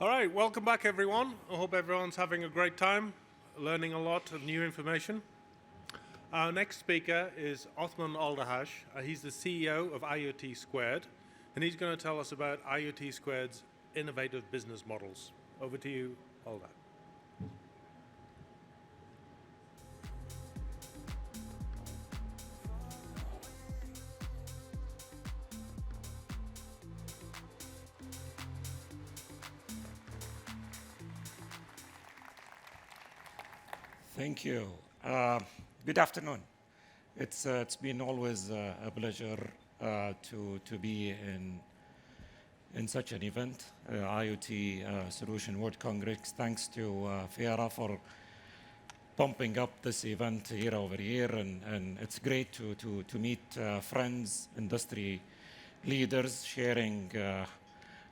All right, welcome back, everyone. I hope everyone's having a great time, learning a lot of new information. Our next speaker is Othman Aldahash. He's the CEO of IoT Squared, and he's going to tell us about IoT Squared's innovative business models. Over to you, Alda. Thank you. Good afternoon. It's been always a pleasure to be in such an event, IoT Solution World Congress. Thanks to FIARA for pumping up this event year over year, and it's great to meet friends, industry leaders,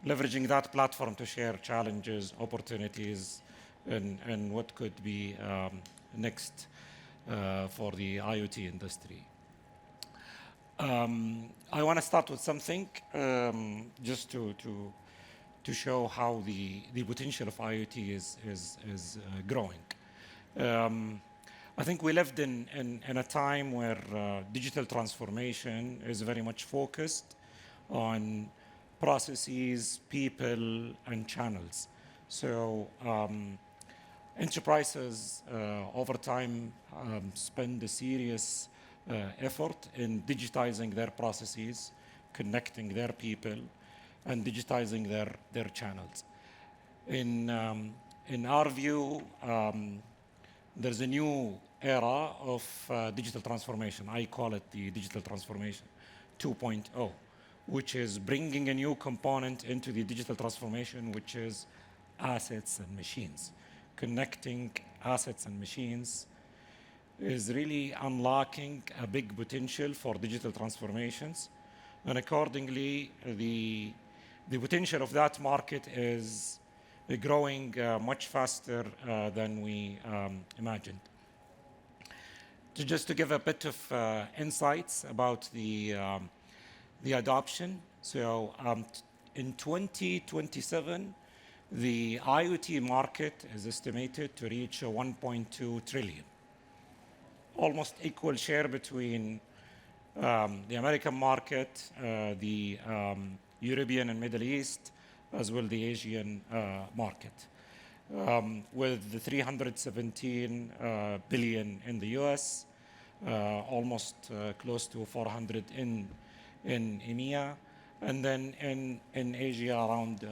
leveraging that platform to share challenges, opportunities, and what could be next for the IoT industry. I want to start with something just to show how the potential of IoT is growing. I think we lived in a time where digital transformation is very much focused on processes, people, and channels. So enterprises over time spend a serious effort in digitizing their processes, connecting their people, and digitizing their channels. In our view, there's a new era of digital transformation. I call it the digital transformation 2.0, which is bringing a new component into the digital transformation, which is assets and machines. Connecting assets and machines is really unlocking a big potential for digital transformations. And accordingly, the potential of that market is growing much faster than we imagined. Just to give a bit of insights about the adoption. So in 2027, the IoT market is estimated to reach 1.2 trillion. Almost equal share between the American market, the European and Middle East, as well the Asian market, with the 317 billion in the US, almost close to 400 in EMEA, and then in Asia around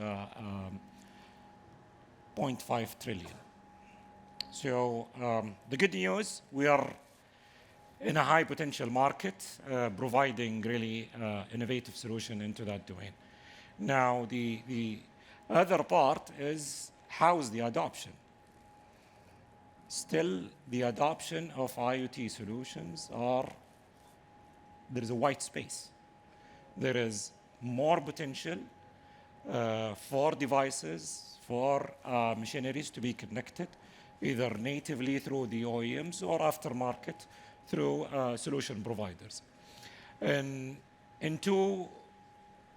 0.5 trillion. So the good news, we are in a high potential market, providing really innovative solution into that domain. Now, the other part is how's the adoption? Still, the adoption of IoT solutions there is a white space. There is more potential for devices, for machineries to be connected, either natively through the OEMs or aftermarket through solution providers. And in two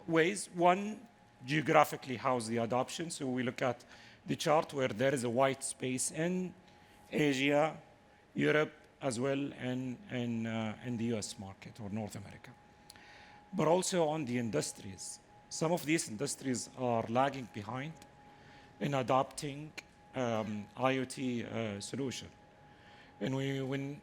ways. One, geographically, how's the adoption? So we look at the chart where there is a white space in Asia, Europe, as well, and in the US market or North America. But also on the industries. Some of these industries are lagging behind in adopting IoT solution. And when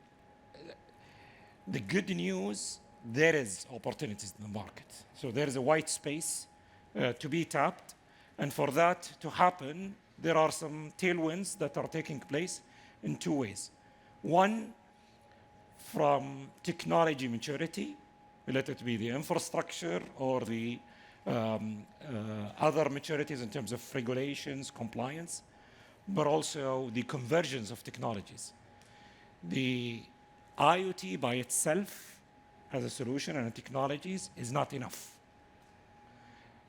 the good news, there is opportunities in the market. So there is a white space to be tapped. And for that to happen, there are some tailwinds that are taking place in two ways. One, from technology maturity, related to be the infrastructure or the other maturities in terms of regulations, compliance, but also the convergence of technologies. The IoT by itself as a solution and technologies is not enough.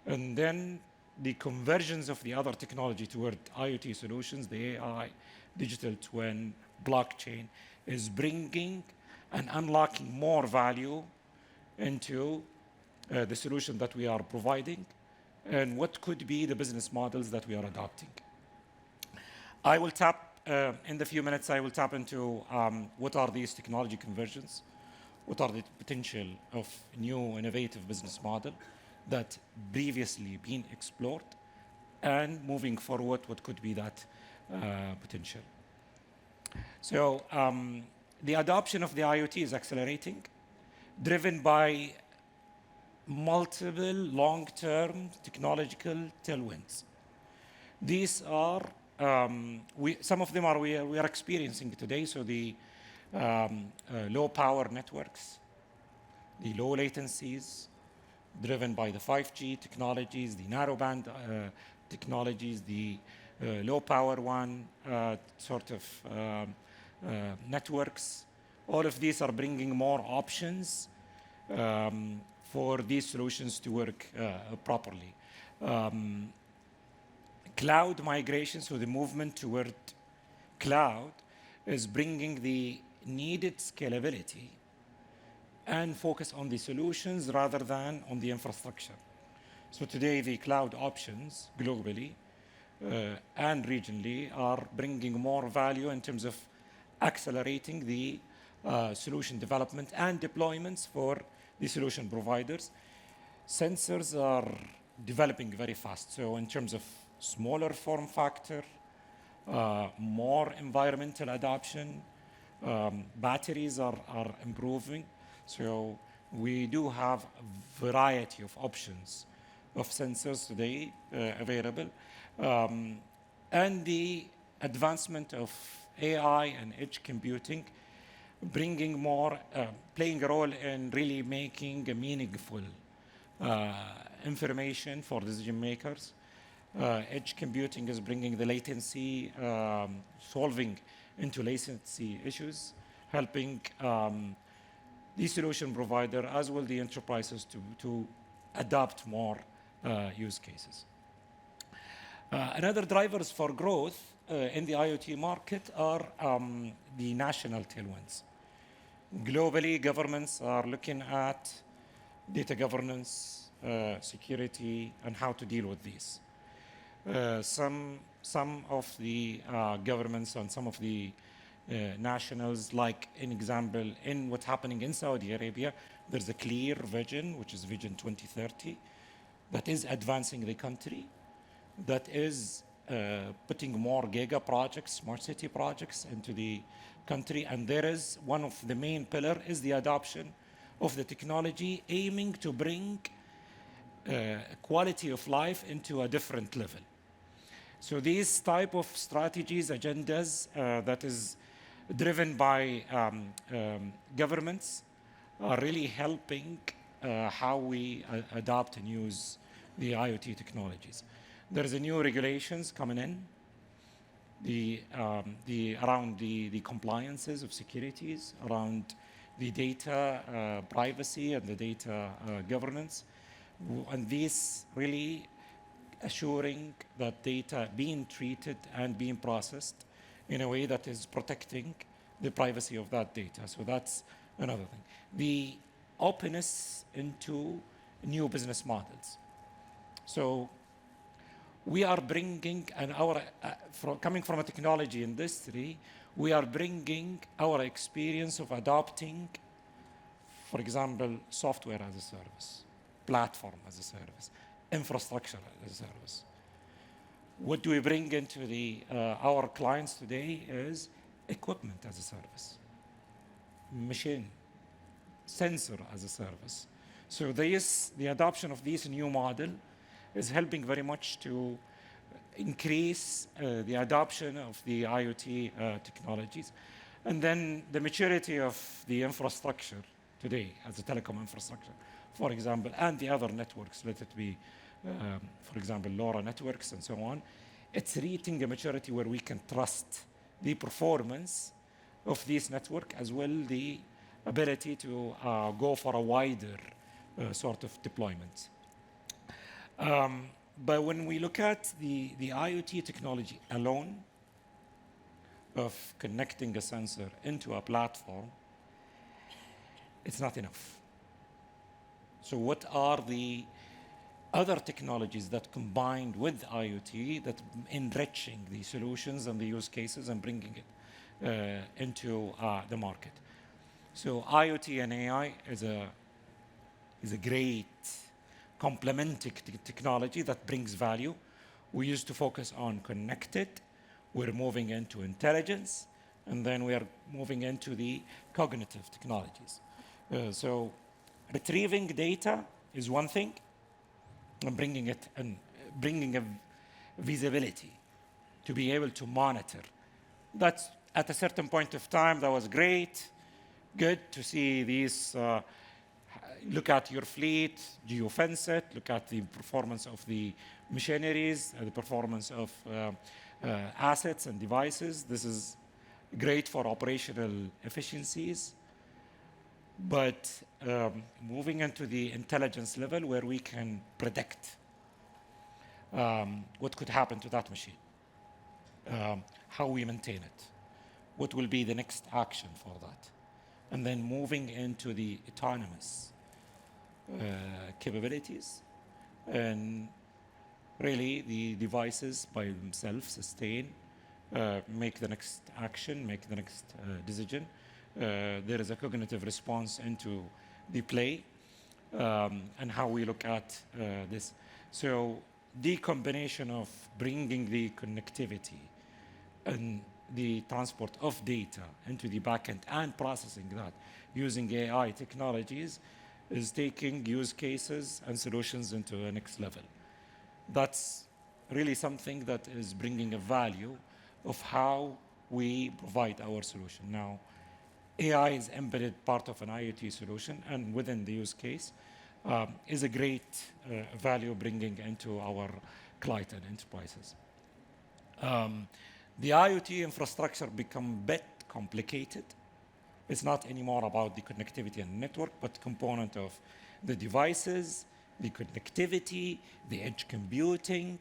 And then the convergence of the other technology toward IoT solutions, the AI, digital twin, blockchain, is bringing and unlocking more value into the solution that we are providing and what could be the business models that we are adopting. I will tap, in the few minutes, I will tap into what are these technology conversions, what are the potential of new innovative business model that previously been explored, and moving forward, what could be that potential. So the adoption of the IoT is accelerating, driven by multiple long-term technological tailwinds. These are, some of them are we are experiencing today, so the low power networks, the low latencies, driven by the 5G technologies, the narrowband technologies, the low power one sort of networks. All of these are bringing more options for these solutions to work properly. Cloud migration, so the movement toward cloud, is bringing the needed scalability and focus on the solutions rather than on the infrastructure. So today, the cloud options globally and regionally are bringing more value in terms of accelerating the solution development and deployments for the solution providers. Sensors are developing very fast. So in terms of smaller form factor, more environmental adoption, batteries are improving. So we do have a variety of options of sensors today available. And the advancement of AI and edge computing, bringing more, playing a role in really making a meaningful information for decision makers. Edge computing is bringing the latency, solving into latency issues, helping the solution provider as well the enterprises to adopt more use cases. Another drivers for growth in the IoT market are the national tailwinds. Globally, governments are looking at data governance, security, and how to deal with these. Some of the governments and some of the nationals, like an example, in what's happening in Saudi Arabia, there's a clear vision, which is Vision 2030, that is advancing the country, that is putting more giga projects, smart city projects into the country. And there is one of the main pillar is the adoption of the technology aiming to bring quality of life into a different level. So these type of strategies, agendas that is driven by governments are really helping how we adopt and use the IoT technologies. There's a new regulations coming in, around the compliances of securities, around the data privacy and the data governance. And this really assuring that data being treated and being processed in a way that is protecting the privacy of that data. So that's another thing. The openness into new business models. So we are bringing, and coming from a technology industry, we are bringing our experience of adopting, for example, software as a service, platform as a service, infrastructure as a service. What do we bring into our clients today is equipment as a service, machine, sensor as a service. So the adoption of this new model is helping very much to increase the adoption of the IoT technologies. And then the maturity of the infrastructure today as a telecom infrastructure, for example, and the other networks, let it be, for example, LoRa networks and so on, it's reaching a maturity where we can trust the performance of this network as well the ability to go for a wider sort of deployment. But when we look at the IoT technology alone of connecting a sensor into a platform, it's not enough. So what are the other technologies that combined with IoT that enriching the solutions and the use cases and bringing it into the market. So IoT and AI is a great complementing technology that brings value. We used to focus on connected. We're moving into intelligence, and then we are moving into the cognitive technologies. So retrieving data is one thing, and bringing a visibility to be able to monitor. That's at a certain point of time, that was great, good to see these. Look at your fleet, do you fence it? Look at the performance of the machineries, the performance of assets and devices. This is great for operational efficiencies. But moving into the intelligence level where we can predict what could happen to that machine, how we maintain it, what will be the next action for that, and then moving into the autonomous capabilities, and really the devices by themselves sustain, make the next action, make the next decision. There is a cognitive response into the play, and how we look at this. So the combination of bringing the connectivity and the transport of data into the backend and processing that using AI technologies is taking use cases and solutions into the next level. That's really something that is bringing a value of how we provide our solution. Now, AI is embedded part of an IoT solution, and within the use case is a great value bringing into our client and enterprises. The IoT infrastructure become a bit complicated. It's not anymore about the connectivity and network, but component of the devices, the connectivity, the edge computing,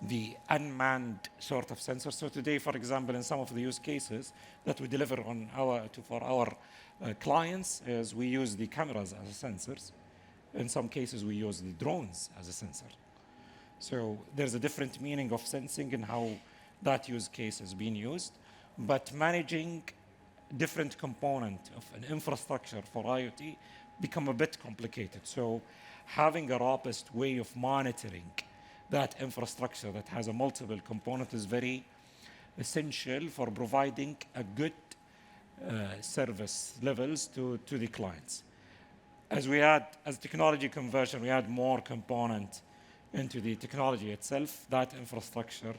the unmanned sort of sensors. So today, for example, in some of the use cases that we deliver on for our clients, is we use the cameras as sensors. In some cases, we use the drones as a sensor. So there's a different meaning of sensing and how that use case is being used. But managing different component of an infrastructure for IoT become a bit complicated. So having a robust way of monitoring that infrastructure that has a multiple component is very essential for providing a good service levels to the clients. As technology conversion, we add more component into the technology itself, that infrastructure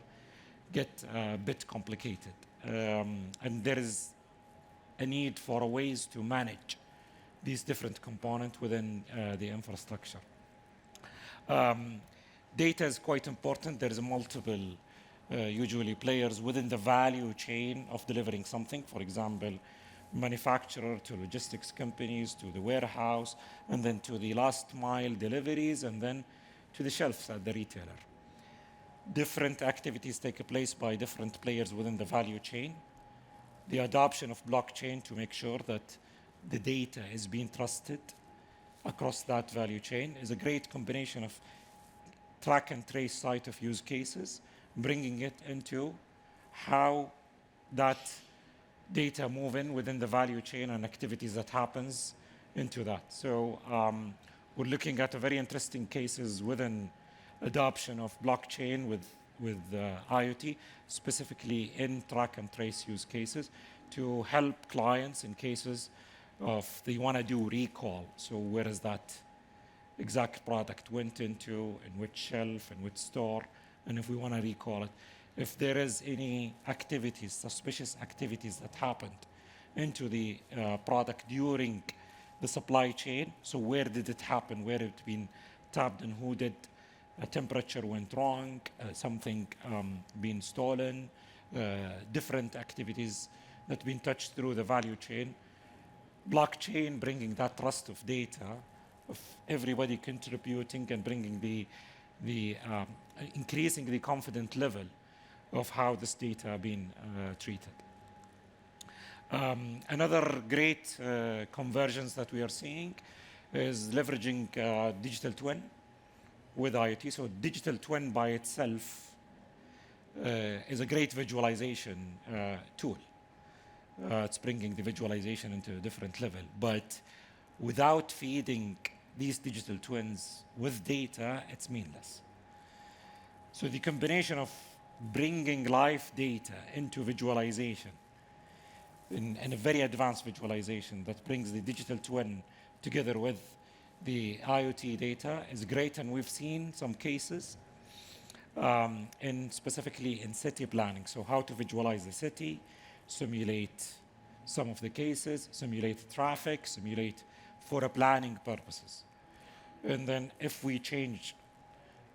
get a bit complicated. And there is a need for ways to manage these different components within the infrastructure. Data is quite important. There is multiple, usually players within the value chain of delivering something. For example, manufacturer to logistics companies, to the warehouse, and then to the last mile deliveries, and then to the shelves at the retailer. Different activities take place by different players within the value chain. The adoption of blockchain to make sure that the data is being trusted across that value chain is a great combination of track and trace site of use cases, bringing it into how that data move in within the value chain and activities that happens into that. So we're looking at a very interesting cases within adoption of blockchain with IoT, specifically in track and trace use cases to help clients in cases of they want to do recall. So where is that exact product went into, in which shelf, in which store, and if we want to recall it. If there is any activities, suspicious activities that happened into the product during the supply chain, so where did it happen, where it been tapped, and who did, a temperature went wrong, something being stolen, different activities that been touched through the value chain. Blockchain bringing that trust of data, of everybody contributing and bringing the increasing the confident level of how this data being treated. Another great convergence that we are seeing is leveraging digital twin with IoT. So digital twin by itself is a great visualization tool. It's bringing the visualization into a different level. But without feeding these digital twins with data, it's meaningless. So the combination of bringing live data into visualization in a very advanced visualization that brings the digital twin together with the IoT data is great, and we've seen some cases specifically in city planning. So how to visualize the city, simulate some of the cases, simulate traffic, simulate for planning purposes. And then if we change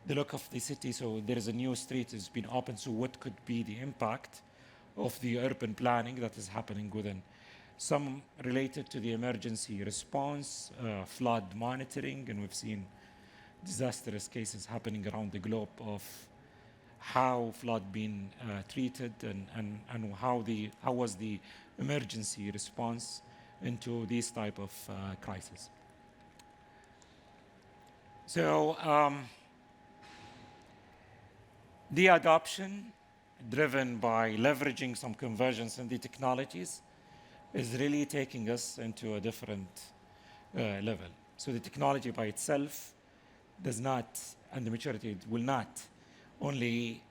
the look of the city, so there is a new street has been opened, so what could be the impact of the urban planning that is happening within? Some related to the emergency response, flood monitoring, and we've seen disastrous cases happening around the globe of how flood been treated and how was the emergency response into these type of crises. So the adoption driven by leveraging some convergence in the technologies is really taking us into a different level. So the technology by itself does not, and the maturity will not only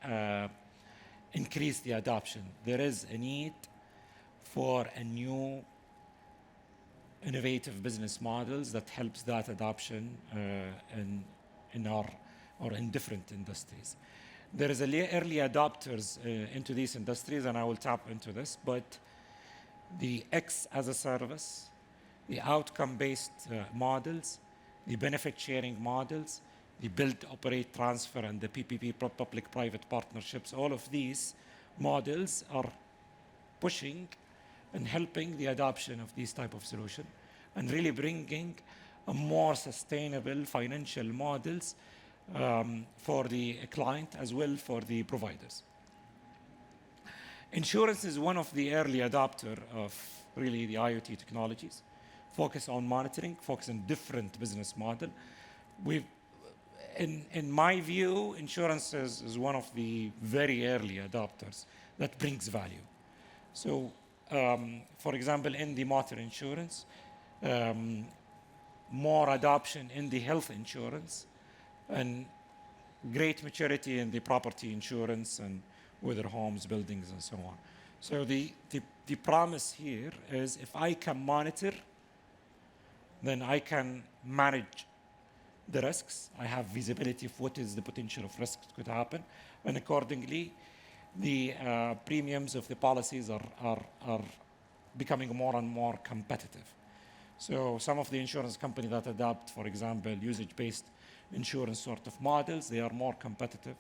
increase the adoption. There is a need for a new innovative business models that helps that adoption in our or in different industries. There is early adopters into these industries, and I will tap into this, but the X as a service, the outcome-based models, the benefit-sharing models, the build, operate, transfer, and the PPP, public-private partnerships, all of these models are pushing and helping the adoption of these type of solution and really bringing a more sustainable financial models for the client as well for the providers. Insurance is one of the early adopter of really the IoT technologies, focus on monitoring, focus on different business model. In my view, insurance is one of the very early adopters that brings value. So, for example, in the motor insurance, more adoption in the health insurance, and great maturity in the property insurance and whether homes, buildings, and so on. So the promise here is if I can monitor, then I can manage the risks. I have visibility of what is the potential of risks that could happen, and accordingly, the premiums of the policies are becoming more and more competitive. So some of the insurance companies that adopt, for example, usage-based insurance sort of models, they are more competitive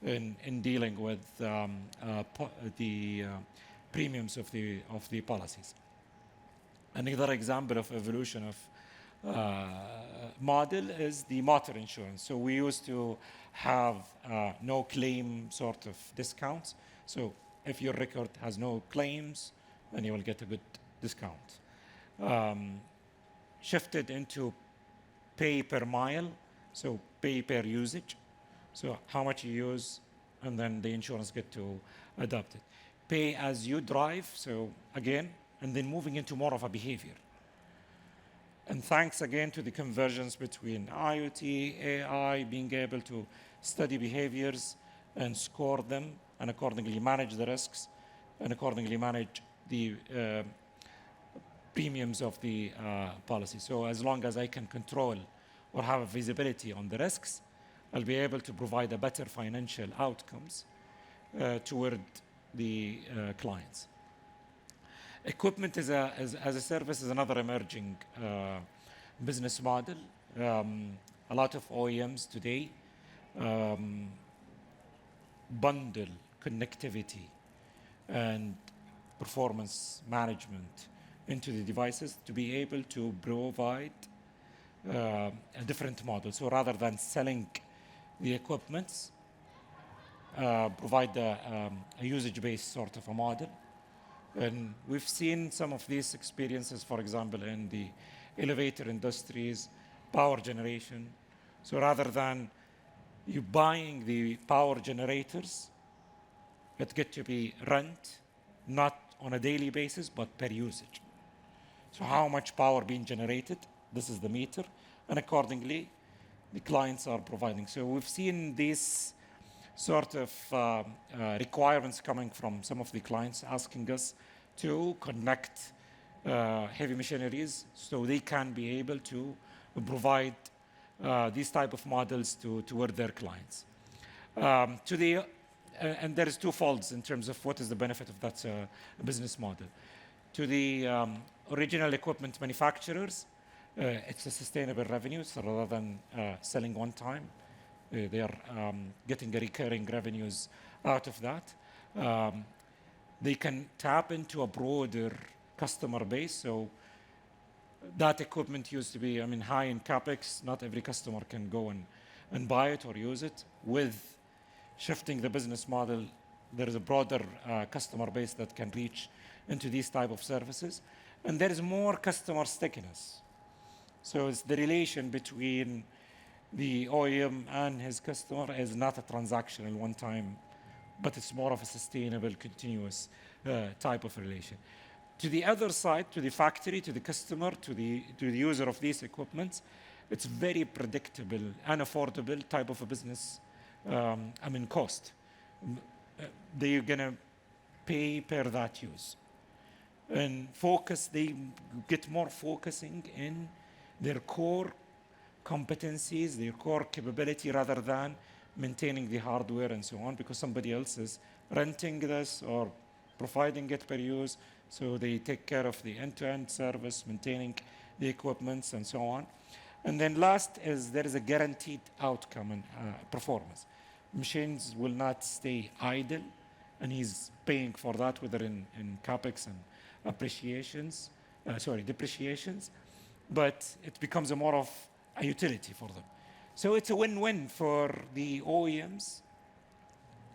in dealing with the premiums of the policies. Another example of evolution of model is the motor insurance. So we used to have no claim sort of discounts. So if your record has no claims, then you will get a good discount. Shifted into pay per mile, so pay per usage. So how much you use, and then the insurance get to adopt it. Pay as you drive, so again, and then moving into more of a behavior. And thanks again to the convergence between IoT, AI, being able to study behaviors and score them, and accordingly manage the risks, and accordingly manage the premiums of the policy. So as long as I can control or have a visibility on the risks, I'll be able to provide a better financial outcomes toward the clients. Equipment as a service is another emerging business model. A lot of OEMs today bundle connectivity and performance management into the devices to be able to provide a different model. So rather than selling the equipment, provide a usage-based sort of a model. And we've seen some of these experiences, for example, in the elevator industries, power generation. So rather than you're buying the power generators. It get to be rent, not on a daily basis, but per usage. So how much power being generated, this is the meter, and accordingly, the clients are providing. So we've seen these sort of requirements coming from some of the clients asking us to connect heavy machineries so they can be able to provide these type of models toward their clients. And there is two folds in terms of what is the benefit of that business model. To the original equipment manufacturers, it's a sustainable revenue, so rather than selling one time, they are getting a recurring revenues out of that. They can tap into a broader customer base. So that equipment used to be, high in capex. Not every customer can go and buy it or use it. With shifting the business model, there is a broader customer base that can reach into these type of services. And there is more customer stickiness. So it's the relation between the OEM and his customer is not a transactional one time, but it's more of a sustainable, continuous type of relation. To the other side, to the factory, to the customer, to the user of these equipments, it's very predictable and affordable type of a business, cost. They're gonna pay per that use. And focus, they get more focusing in their core competencies, their core capability, rather than maintaining the hardware and so on, because somebody else is renting this or providing it per use. So they take care of the end-to-end service, maintaining the equipments and so on. And then last is there is a guaranteed outcome and performance. Machines will not stay idle, and he's paying for that, whether in capex and depreciations, but it becomes a more of a utility for them. So it's a win-win for the OEMs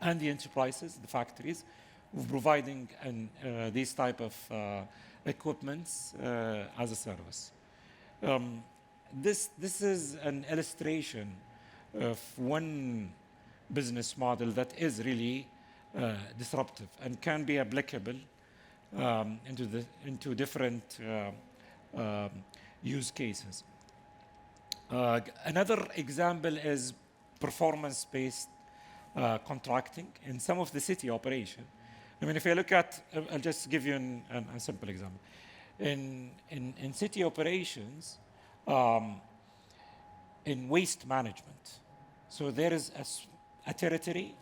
and the enterprises, the factories, of providing these type of equipments as a service. This is an illustration of one business model that is really disruptive and can be applicable into different use cases. Another example is performance-based contracting in some of the city operation. If you look at, I'll just give you a simple example. In city operations, in waste management, so there is a territory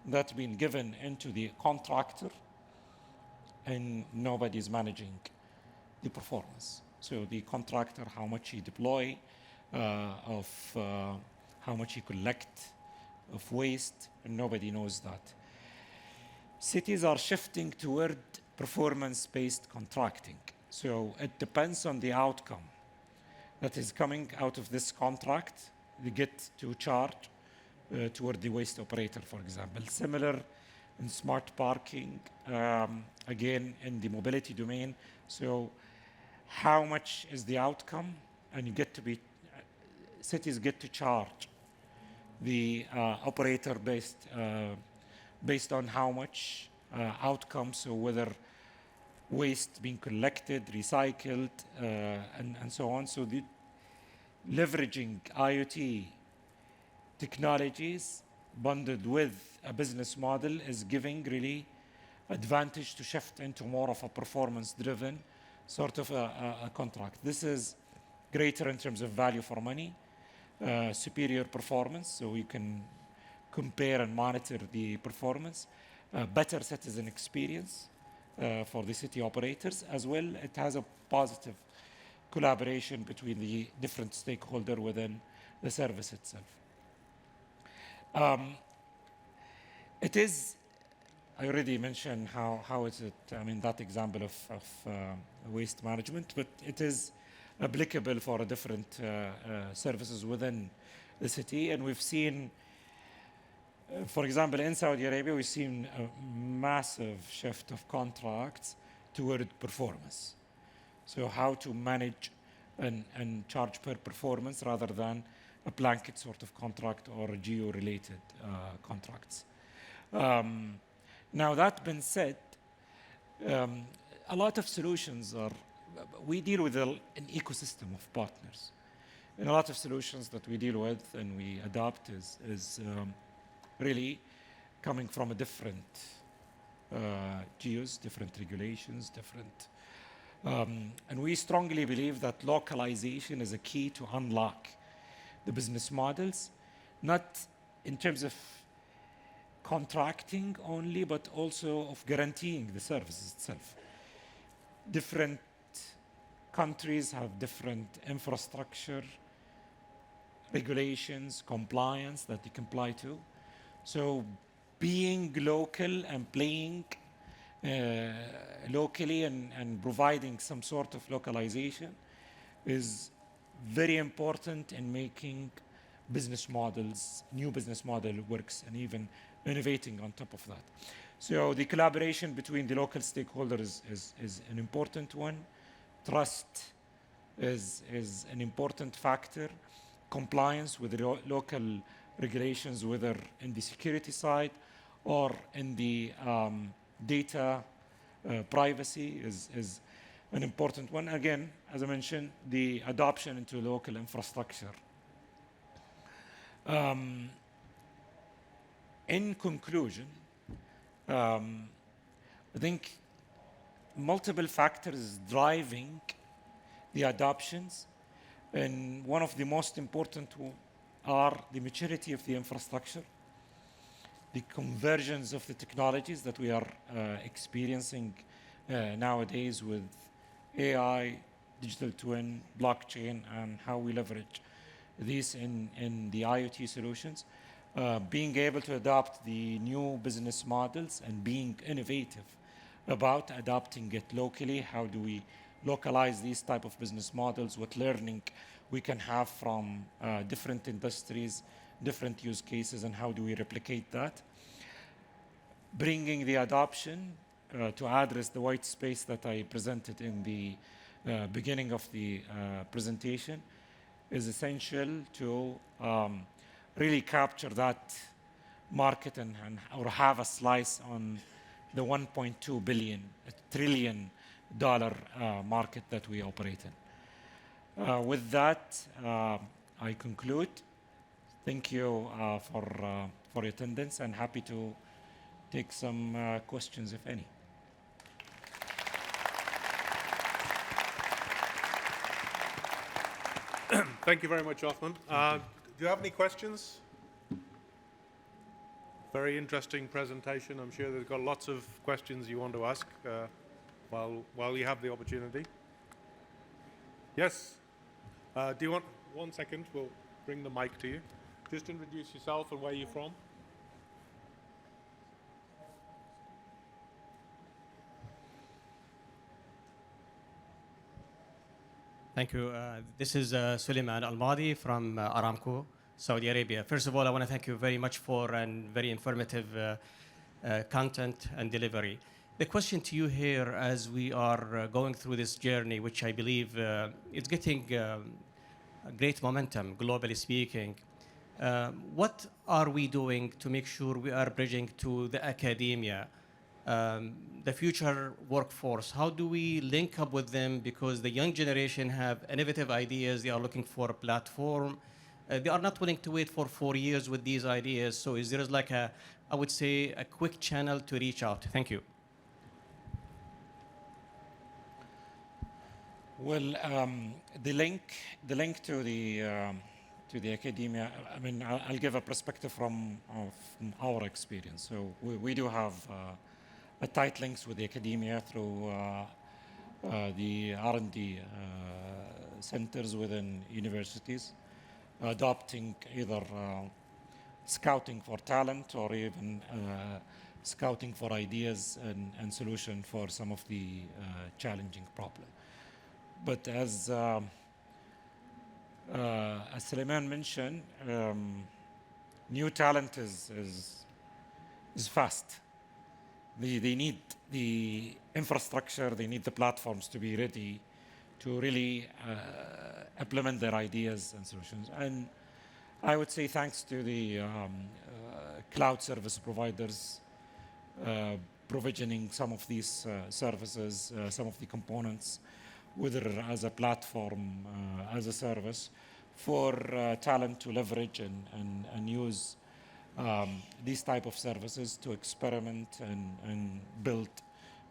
that's been given into the contractor, and nobody's managing the performance. So the contractor, how much he deploy, of how much he collect of waste, and nobody knows that. Cities are shifting toward performance-based contracting. So it depends on the outcome that is coming out of this contract. They get to charge toward the waste operator, for example. Similar in smart parking, again, in the mobility domain. So how much is the outcome? And you get to be, cities get to charge the operator based on how much outcomes, so whether waste being collected, recycled, and so on. So the leveraging IoT technologies bundled with a business model is giving really advantage to shift into more of a performance-driven sort of a contract. This is greater in terms of value for money, superior performance, so you can compare and monitor the performance, better citizen experience for the city operators, as well. It has a positive collaboration between the different stakeholders within the service itself. It is, I already mentioned how is it, that example of waste management, but it is applicable for different services within the city. And we've seen, for example, in Saudi Arabia, we've seen a massive shift of contracts toward performance. So how to manage and charge per performance rather than a blanket sort of contract or geo-related contracts. Now that being said, a lot of solutions are, we deal with an ecosystem of partners. And a lot of solutions that we deal with and we adopt is really coming from a different geos, different regulations, different. And we strongly believe that localization is a key to unlock the business models, not in terms of contracting only, but also of guaranteeing the services itself. Different countries have different infrastructure, regulations, compliance that they comply to. So being local and playing locally and providing some sort of localization is very important in making business models, new business model works, and even innovating on top of that. So the collaboration between the local stakeholders is an important one. Trust is an important factor. Compliance with the local regulations, whether in the security side or in the data privacy is an important one. Again, as I mentioned, the adoption into local infrastructure. In conclusion, I think multiple factors driving the adoptions, and one of the most important are the maturity of the infrastructure, the convergence of the technologies that we are experiencing nowadays with AI, digital twin, blockchain, and how we leverage these in the IoT solutions. Being able to adopt the new business models and being innovative about adopting it locally. How do we localize these type of business models? What learning we can have from different industries, different use cases, and how do we replicate that? Bringing the adoption to address the white space that I presented in the beginning of the presentation is essential to really capture that market and or have a slice on the $1.2 trillion market that we operate in. With that, I conclude. Thank you for your attendance, and happy to take some questions, if any. Thank you very much, Othman. Do you have any questions? Very interesting presentation. I'm sure there's got lots of questions you want to ask while you have the opportunity. Yes. Do you want 1 second? We'll bring the mic to you. Just introduce yourself and where you're from. Thank you. This is Suleiman Al-Madi from Aramco, Saudi Arabia. First of all, I want to thank you very much for a very informative content and delivery. The question to you here, as we are going through this journey, which I believe is getting great momentum, globally speaking, what are we doing to make sure we are bridging to the academia, the future workforce? How do we link up with them? Because the young generation have innovative ideas. They are looking for a platform. They are not willing to wait for 4 years with these ideas. So is there like I would say, a quick channel to reach out? Thank you. Well, the link to the academia. I mean, I'll give a perspective from our experience. So we do have a tight links with the academia through the R&D centers within universities, adopting either scouting for talent or even scouting for ideas and solution for some of the challenging problems. But as Suleiman mentioned, new talent is fast. They need the infrastructure, they need the platforms to be ready to really implement their ideas and solutions. And I would say thanks to the cloud service providers provisioning some of these services, some of the components, whether as a platform, as a service, for talent to leverage and use these type of services to experiment and build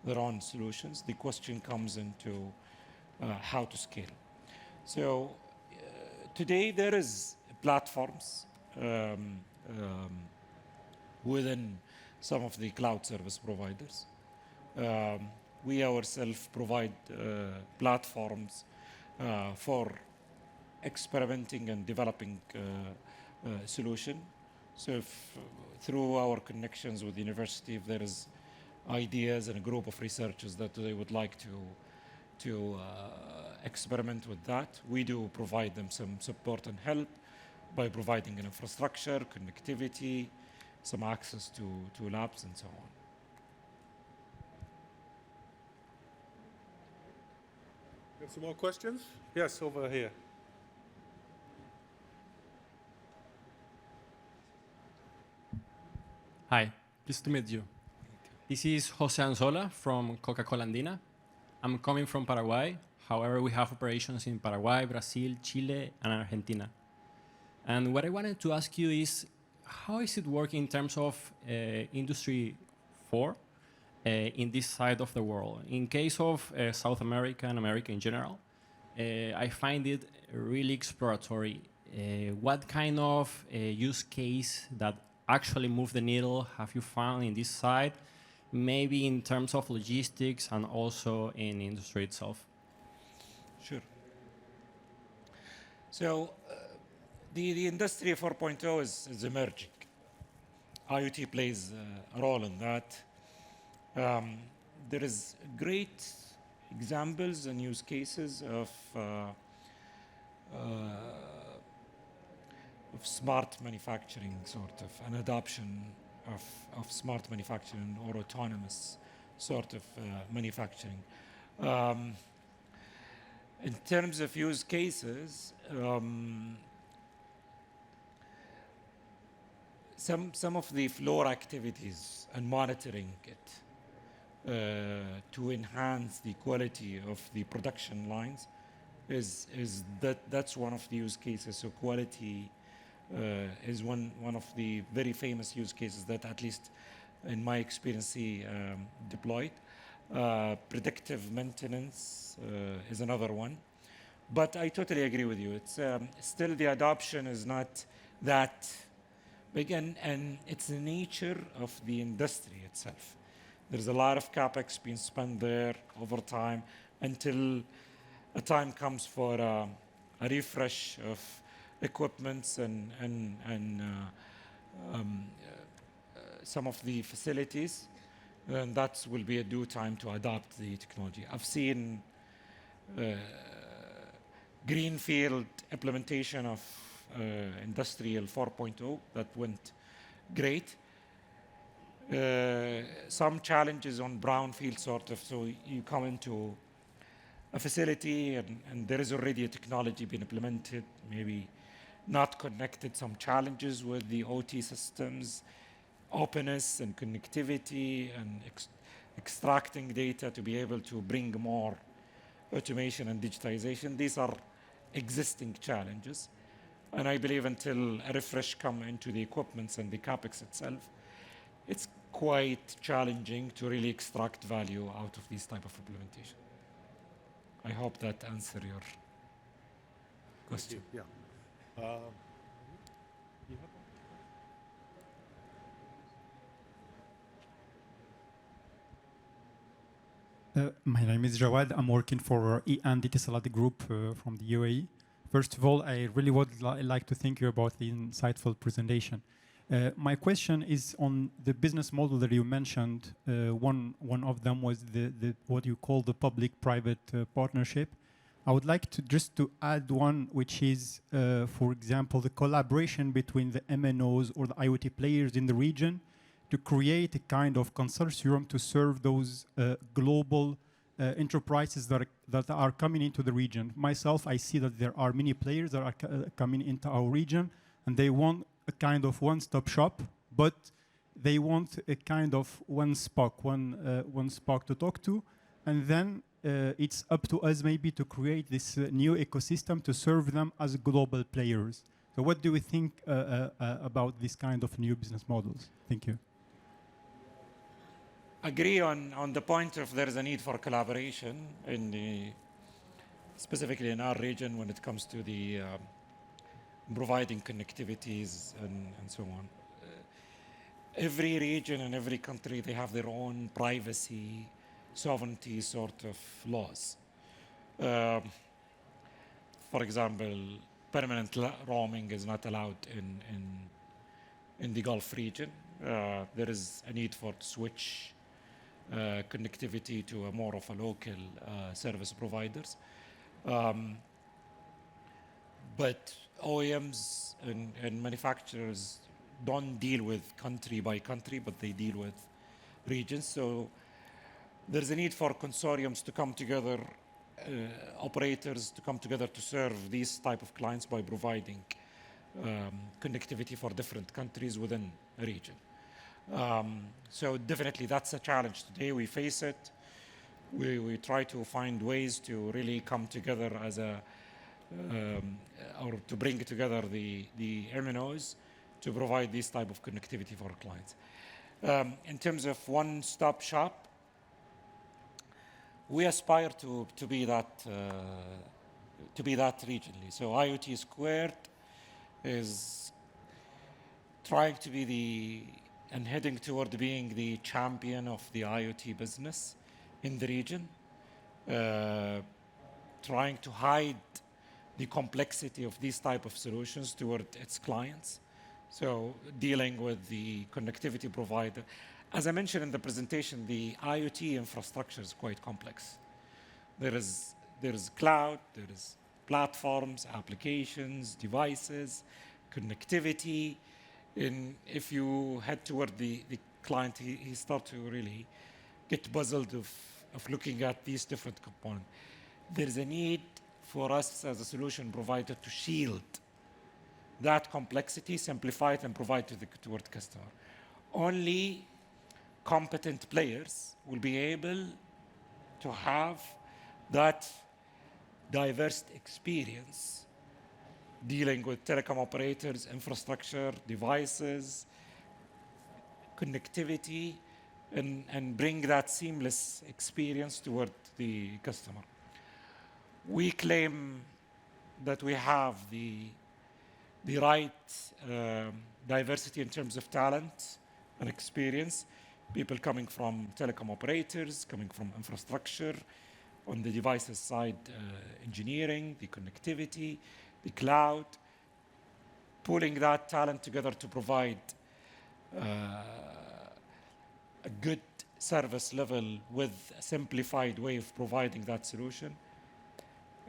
their own solutions. The question comes into how to scale. So today there is platforms within some of the cloud service providers. We ourselves provide platforms for experimenting and developing solution. So if through our connections with the university, if there is ideas and a group of researchers that they would like to experiment with that, we do provide them some support and help by providing an infrastructure, connectivity, some access to labs and so on. Got some more questions? Yes, over here. Hi, pleased to meet you. This is Jose Anzola from Coca-Cola Andina. I'm coming from Paraguay. However, we have operations in Paraguay, Brazil, Chile, and Argentina. And what I wanted to ask you is, how is it working in terms of Industry 4 in this side of the world? In case of South America and America in general, I find it really exploratory. What kind of use case that actually move the needle have you found in this side, maybe in terms of logistics and also in industry itself? Sure. So the Industry 4.0 is emerging. IoT plays a role in that. There is great examples and use cases of smart manufacturing, sort of, an adoption of smart manufacturing or autonomous sort of manufacturing. In terms of use cases, some of the floor activities and monitoring it to enhance the quality of the production lines that's one of the use cases. So quality is one of the very famous use cases that, at least in my experience, deployed. Predictive maintenance is another one. But I totally agree with you. It's still the adoption is not that big, and it's the nature of the industry itself. There's a lot of capex being spent there over time until a time comes for a refresh of equipments and some of the facilities, and that will be a due time to adopt the technology. I've seen greenfield implementation of Industrial 4.0 that went great. Some challenges on brownfield, sort of, so you come into a facility and there is already a technology being implemented, maybe not connected, some challenges with the OT systems, openness and connectivity and extracting data to be able to bring more automation and digitization. These are existing challenges. And I believe until a refresh come into the equipments and the capex itself, it's quite challenging to really extract value out of these type of implementation. I hope that answered your question. Yeah. My name is Jawad. I'm working for EAN Data Salad Group from the UAE. First of all, I really would like to thank you about the insightful presentation. My question is on the business model that you mentioned. One of them was the what you call the public-private partnership. I would like to just to add one, which is, for example, the collaboration between the MNOs or the IoT players in the region to create a kind of consortium to serve those global enterprises that are coming into the region. Myself, I see that there are many players that are coming into our region, and they want a kind of one-stop shop, but they want a kind of one Spock to talk to, and then it's up to us maybe to create this new ecosystem to serve them as global players. So what do we think about this kind of new business models? Thank you. Agree on the point of there is a need for collaboration specifically in our region when it comes to the providing connectivities and so on. Every region and every country, they have their own privacy, sovereignty sort of laws. For example, permanent roaming is not allowed in the Gulf region. There is a need for switch connectivity to a more of a local service providers. But OEMs and manufacturers don't deal with country by country, but they deal with regions. So there's a need for consortiums to come together, operators to come together to serve these type of clients by providing connectivity for different countries within a region. So definitely that's a challenge today. We face it. We try to find ways to really come together as or to bring together the MNOs to provide this type of connectivity for our clients. In terms of one-stop shop, we aspire to be that regionally. So IoT Squared is trying to be and heading toward being the champion of the IoT business in the region, trying to hide the complexity of these type of solutions toward its clients. So dealing with the connectivity provider. As I mentioned in the presentation, the IoT infrastructure is quite complex. There is cloud, there is platforms, applications, devices, connectivity. And if you head toward the client, he starts to really get puzzled of looking at these different components. There is a need for us as a solution provider to shield that complexity, simplify it, and provide toward customer. Only competent players will be able to have that diverse experience dealing with telecom operators, infrastructure, devices, connectivity, and bring that seamless experience toward the customer. We claim that we have the right diversity in terms of talent and experience, people coming from telecom operators, coming from infrastructure, on the devices side, engineering, the connectivity, the cloud, pulling that talent together to provide a good service level with a simplified way of providing that solution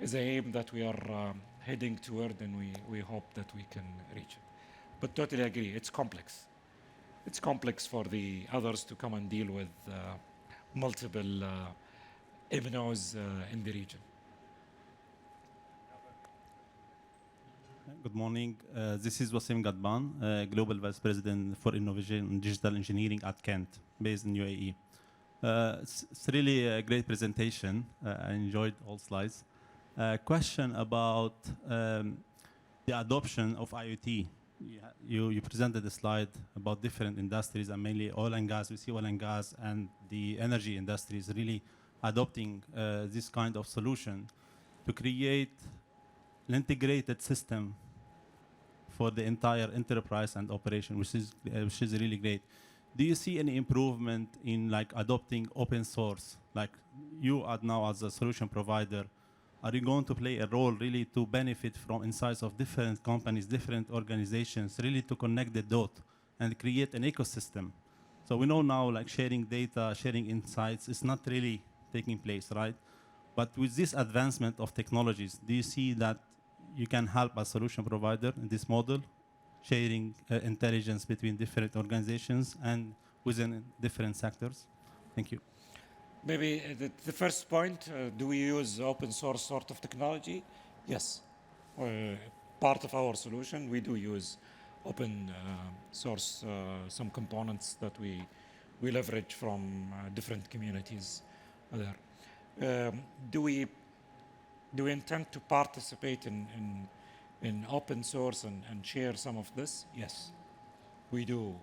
is an aim that we are heading toward, and we hope that we can reach it. But totally agree, it's complex. It's complex for the others to come and deal with multiple MNOs in the region. Good morning. This is Wasim Gadban, Global Vice President for Innovation and Digital Engineering at Kent, based in UAE. It's really a great presentation. I enjoyed all slides. Question about the adoption of IoT. You presented a slide about different industries, and mainly oil and gas. We see oil and gas and the energy industry is really adopting this kind of solution to create an integrated system for the entire enterprise and operation, which is really great. Do you see any improvement in like adopting open source? Like you are now as a solution provider, are you going to play a role really to benefit from insights of different companies, different organizations, really to connect the dot and create an ecosystem? So we know now like sharing data, sharing insights is not really taking place, right? But with this advancement of technologies, do you see that you can help a solution provider in this model, sharing intelligence between different organizations and within different sectors? Thank you. Maybe the first point, do we use open source sort of technology? Yes. part of our solution, we do use open source, some components that we leverage from different communities there. Do we intend to participate in open source and share some of this? Yes, we do.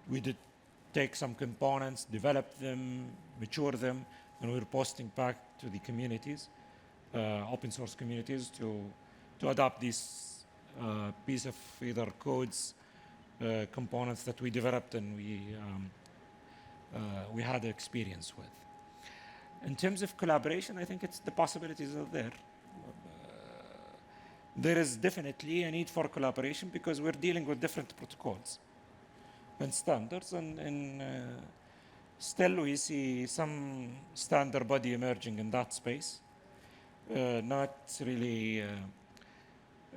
We did take some components, develop them, mature them, and we're posting back to the communities, open source communities, to adopt this piece of either codes, components that we developed and we had experience with. In terms of collaboration, I think the possibilities are there. There is definitely a need for collaboration because we're dealing with different protocols and standards, and still we see some standard body emerging in that space, not really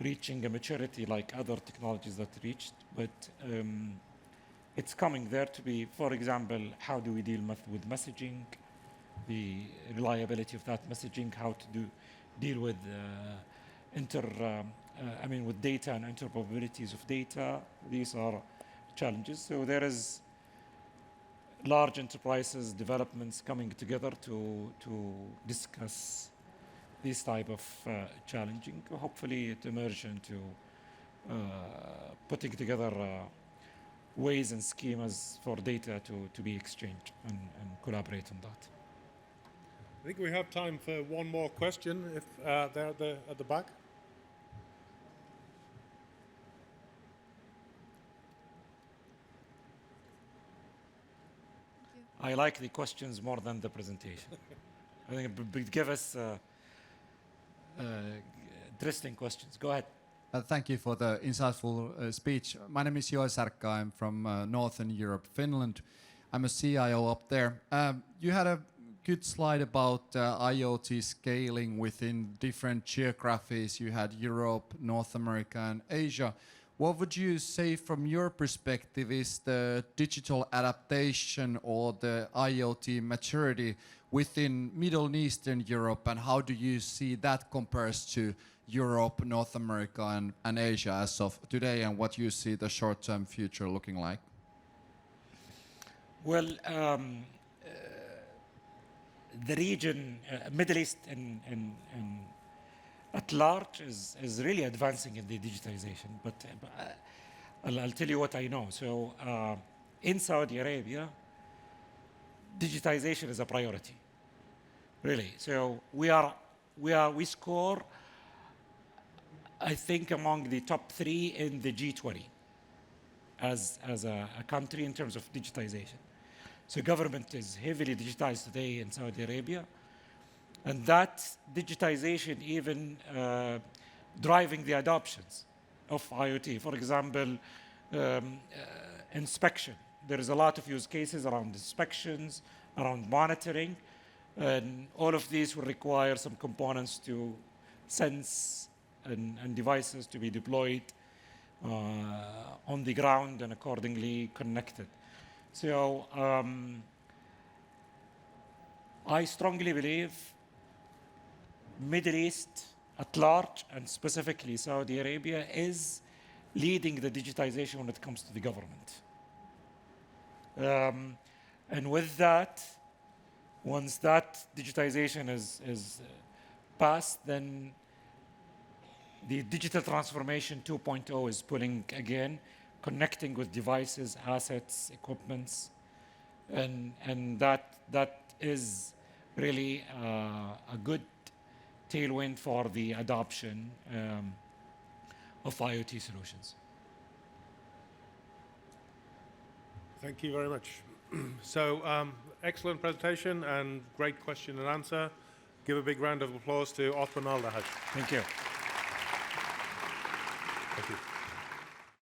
reaching a maturity like other technologies that reached, but it's coming there to be. For example, how do we deal with messaging, the reliability of that messaging, how to deal with with data and interoperabilities of data. These are challenges. So there is large enterprises developments coming together to discuss this type of challenging. Hopefully it emerges into putting together ways and schemas for data to be exchanged and collaborate on that. I think we have time for one more question, if they're at the back. I like the questions more than the presentation. I think it would give us interesting questions. Go ahead. Thank you for the insightful speech. My name is Joel Särkkä. I'm from Northern Europe, Finland. I'm a CIO up there. You had a good slide about IoT scaling within different geographies. You had Europe, North America, and Asia. What would you say from your perspective is the digital adaptation or the IoT maturity within Middle Eastern Europe, and how do you see that compares to Europe, North America, and Asia as of today, and what you see the short-term future looking like? Well, the region, Middle East and at large is really advancing in the digitization, but I'll tell you what I know. So in Saudi Arabia, digitization is a priority, really. So we score, I think, among the top 3 in the G20 as a country in terms of digitization. So government is heavily digitized today in Saudi Arabia, and that digitization even driving the adoptions of IoT. For example, inspection. There is a lot of use cases around inspections, around monitoring, and all of these will require some components to sense and devices to be deployed on the ground and accordingly connected. So I strongly believe Middle East at large, and specifically Saudi Arabia, is leading the digitization when it comes to the government. And with that, once that digitization is passed, then the digital transformation 2.0 is pulling again, connecting with devices, assets, equipments, and that is really a good tailwind for the adoption of IoT solutions. Thank you very much. So excellent presentation and great question and answer. Give a big round of applause to Othman Aldahash. Thank you.